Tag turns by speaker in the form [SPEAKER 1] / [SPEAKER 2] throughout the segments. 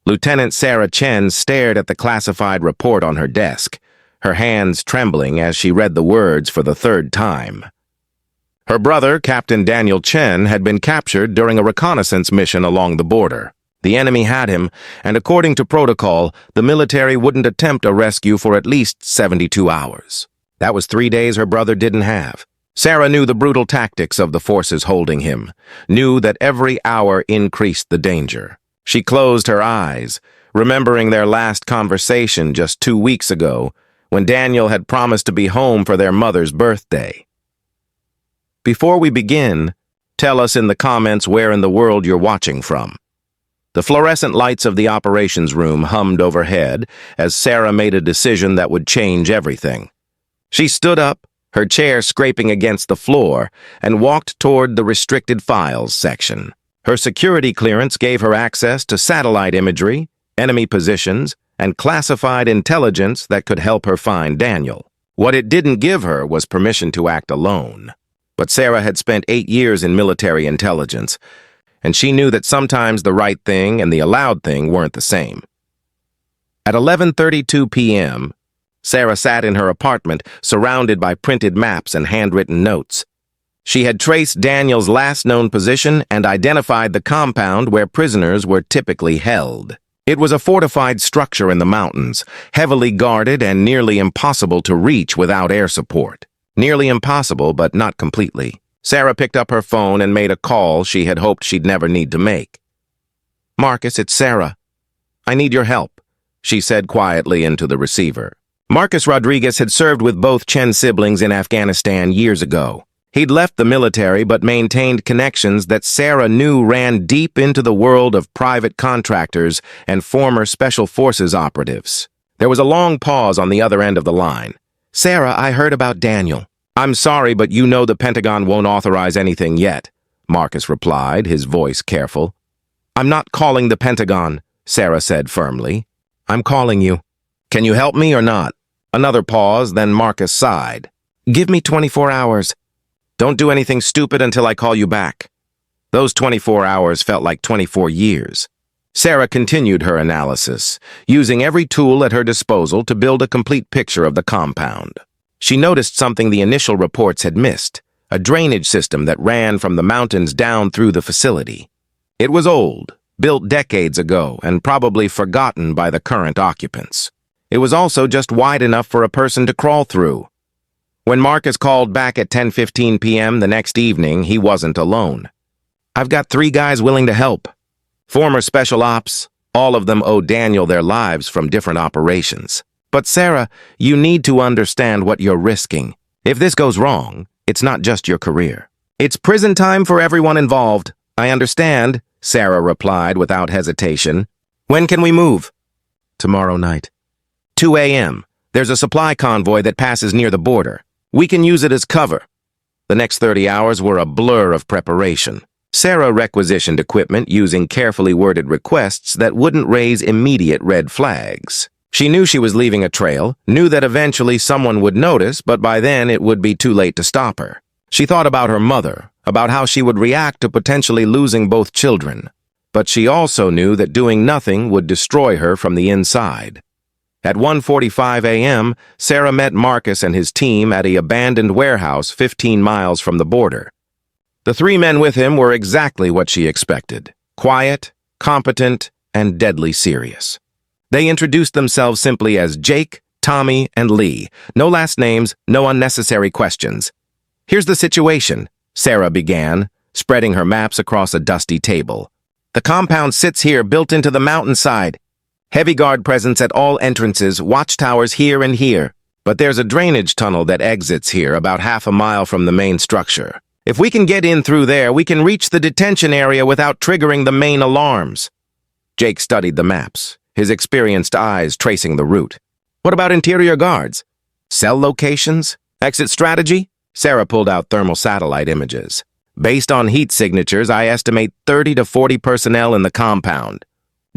[SPEAKER 1] Lieutenant Sarah Chen stared at the classified report on her desk, her hands trembling as she read the words for the third time. Her brother, Captain Daniel Chen, had been captured during a reconnaissance mission along the border. The enemy had him, and according to protocol, the military wouldn't attempt a rescue for at least 72 hours. That was 3 days her brother didn't have. Sarah knew the brutal tactics of the forces holding him, knew that every hour increased the danger. She closed her eyes, remembering their last conversation just 2 weeks ago, when Daniel had promised to be home for their mother's birthday. Before we begin, tell us in the comments where in the world you're watching from. The fluorescent lights of the operations room hummed overhead as Sarah made a decision that would change everything. She stood up, her chair scraping against the floor, and walked toward the restricted files section. Her security clearance gave her access to satellite imagery, enemy positions, and classified intelligence that could help her find Daniel. What it didn't give her was permission to act alone. But Sarah had spent 8 years in military intelligence, and she knew that sometimes the right thing and the allowed thing weren't the same. At 11:32 p.m., Sarah sat in her apartment, surrounded by printed maps and handwritten notes. She had traced Daniel's last known position and identified the compound where prisoners were typically held. It was a fortified structure in the mountains, heavily guarded and nearly impossible to reach without air support. Nearly impossible, but not completely. Sarah picked up her phone and made a call she had hoped she'd never need to make. "Marcus, it's Sarah. I need your help," she said quietly into the receiver. Marcus Rodriguez had served with both Chen siblings in Afghanistan years ago. He'd left the military but maintained connections that Sarah knew ran deep into the world of private contractors and former Special Forces operatives. There was a long pause on the other end of the line. "Sarah, I heard about Daniel." "I'm sorry, but you know the Pentagon won't authorize anything yet," Marcus replied, his voice careful. "I'm not calling the Pentagon," Sarah said firmly. "I'm calling you. Can you help me or not?" Another pause, then Marcus sighed. "Give me 24 hours. Don't do anything stupid until I call you back." Those 24 hours felt like 24 years. Sarah continued her analysis, using every tool at her disposal to build a complete picture of the compound. She noticed something the initial reports had missed, a drainage system that ran from the mountains down through the facility. It was old, built decades ago, and probably forgotten by the current occupants. It was also just wide enough for a person to crawl through. When Marcus called back at 10:15 p.m. the next evening, he wasn't alone. "I've got 3 guys willing to help. Former special ops, all of them owe Daniel their lives from different operations. But Sarah, you need to understand what you're risking. If this goes wrong, it's not just your career. It's prison time for everyone involved." "I understand," Sarah replied without hesitation. "When can we move?" "Tomorrow night. 2 a.m. There's a supply convoy that passes near the border. We can use it as cover." The next 30 hours were a blur of preparation. Sarah requisitioned equipment using carefully worded requests that wouldn't raise immediate red flags. She knew she was leaving a trail, knew that eventually someone would notice, but by then it would be too late to stop her. She thought about her mother, about how she would react to potentially losing both children. But she also knew that doing nothing would destroy her from the inside. At 1:45 a.m., Sarah met Marcus and his team at an abandoned warehouse 15 miles from the border. The 3 men with him were exactly what she expected: quiet, competent, and deadly serious. They introduced themselves simply as Jake, Tommy, and Lee. No last names, no unnecessary questions. "Here's the situation," Sarah began, spreading her maps across a dusty table. "The compound sits here, built into the mountainside. Heavy guard presence at all entrances, watchtowers here and here. But there's a drainage tunnel that exits here about half a mile from the main structure. If we can get in through there, we can reach the detention area without triggering the main alarms." Jake studied the maps, his experienced eyes tracing the route. "What about interior guards? Cell locations? Exit strategy?" Sarah pulled out thermal satellite images. "Based on heat signatures, I estimate 30 to 40 personnel in the compound.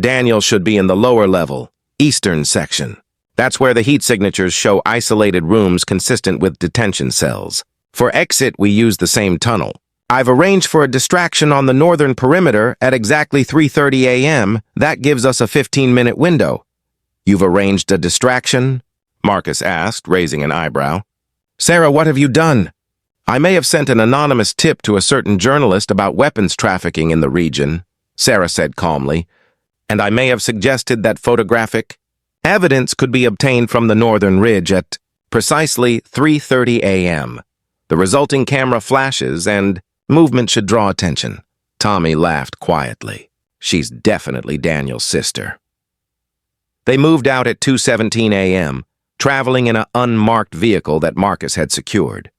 [SPEAKER 1] Daniel should be in the lower level, eastern section. That's where the heat signatures show isolated rooms consistent with detention cells. For exit, we use the same tunnel. I've arranged for a distraction on the northern perimeter at exactly 3:30 a.m. That gives us a 15-minute window. You've arranged a distraction? Marcus asked, raising an eyebrow. Sarah, what have you done? I may have sent an anonymous tip to a certain journalist about weapons trafficking in the region, Sarah said calmly, and I may have suggested that photographic evidence could be obtained from the northern ridge at precisely 3:30 a.m. The resulting camera flashes and movement should draw attention. Tommy laughed quietly. She's definitely Daniel's sister. They moved out at 2:17 a.m., traveling in an unmarked vehicle that Marcus had secured.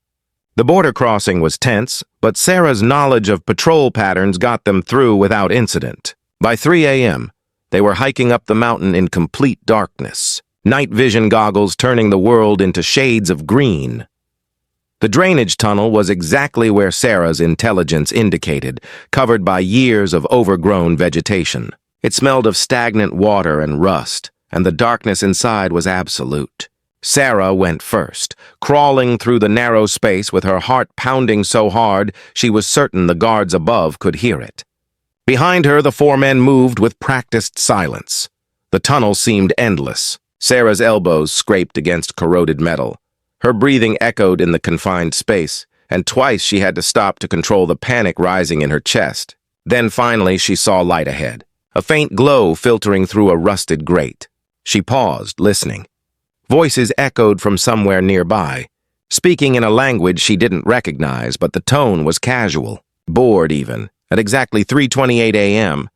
[SPEAKER 1] The border crossing was tense, but Sarah's knowledge of patrol patterns got them through without incident. By 3 a.m., they were hiking up the mountain in complete darkness, night vision goggles turning the world into shades of green. The drainage tunnel was exactly where Sarah's intelligence indicated, covered by years of overgrown vegetation. It smelled of stagnant water and rust, and the darkness inside was absolute. Sarah went first, crawling through the narrow space with her heart pounding so hard she was certain the guards above could hear it. Behind her, the four men moved with practiced silence. The tunnel seemed endless. Sarah's elbows scraped against corroded metal. Her breathing echoed in the confined space, and twice she had to stop to control the panic rising in her chest. Then finally she saw light ahead, a faint glow filtering through a rusted grate. She paused, listening. Voices echoed from somewhere nearby, speaking in a language she didn't recognize, but the tone was casual, bored even. At exactly 3:28 a.m.,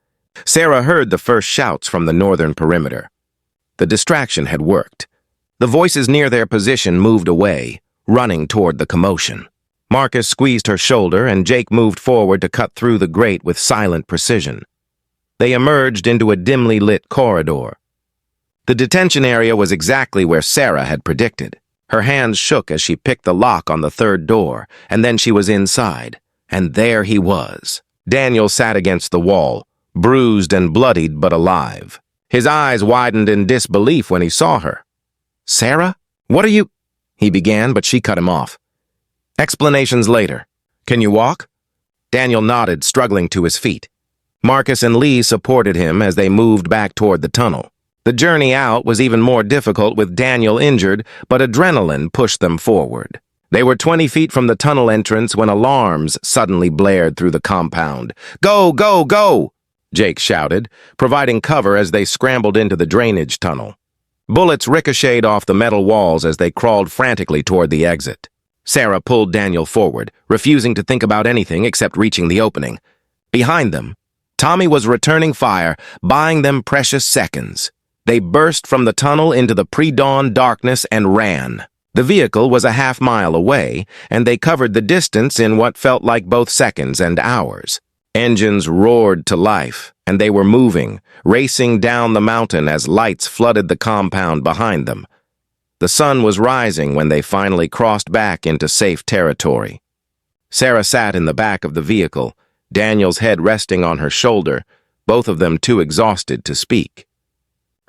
[SPEAKER 1] Sarah heard the first shouts from the northern perimeter. The distraction had worked. The voices near their position moved away, running toward the commotion. Marcus squeezed her shoulder, and Jake moved forward to cut through the grate with silent precision. They emerged into a dimly lit corridor. The detention area was exactly where Sarah had predicted. Her hands shook as she picked the lock on the third door, and then she was inside. And there he was. Daniel sat against the wall, bruised and bloodied but alive. His eyes widened in disbelief when he saw her. Sarah? What are you? He began, but she cut him off. Explanations later. Can you walk? Daniel nodded, struggling to his feet. Marcus and Lee supported him as they moved back toward the tunnel. The journey out was even more difficult with Daniel injured, but adrenaline pushed them forward. They were 20 feet from the tunnel entrance when alarms suddenly blared through the compound. Go, go, go! Jake shouted, providing cover as they scrambled into the drainage tunnel. Bullets ricocheted off the metal walls as they crawled frantically toward the exit. Sarah pulled Daniel forward, refusing to think about anything except reaching the opening. Behind them, Tommy was returning fire, buying them precious seconds. They burst from the tunnel into the pre-dawn darkness and ran. The vehicle was a half-mile away, and they covered the distance in what felt like both seconds and hours. Engines roared to life, and they were moving, racing down the mountain as lights flooded the compound behind them. The sun was rising when they finally crossed back into safe territory. Sarah sat in the back of the vehicle, Daniel's head resting on her shoulder, both of them too exhausted to speak.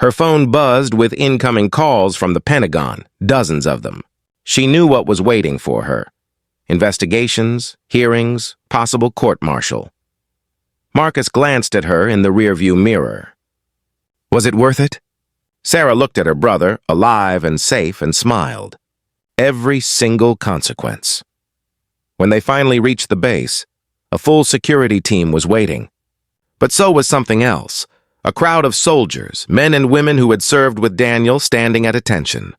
[SPEAKER 1] Her phone buzzed with incoming calls from the Pentagon, dozens of them. She knew what was waiting for her. Investigations, hearings, possible court-martial. Marcus glanced at her in the rearview mirror. Was it worth it? Sarah looked at her brother, alive and safe, and smiled. Every single consequence. When they finally reached the base, a full security team was waiting. But so was something else. A crowd of soldiers, men and women who had served with Daniel, standing at attention.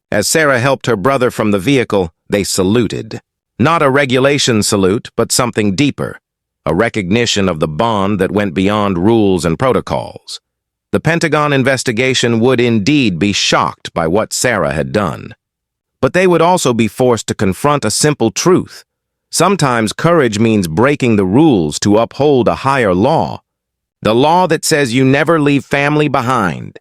[SPEAKER 1] As Sarah helped her brother from the vehicle, they saluted. Not a regulation salute, but something deeper. A recognition of the bond that went beyond rules and protocols. The Pentagon investigation would indeed be shocked by what Sarah had done. But they would also be forced to confront a simple truth. Sometimes courage means breaking the rules to uphold a higher law. The law that says you never leave family behind.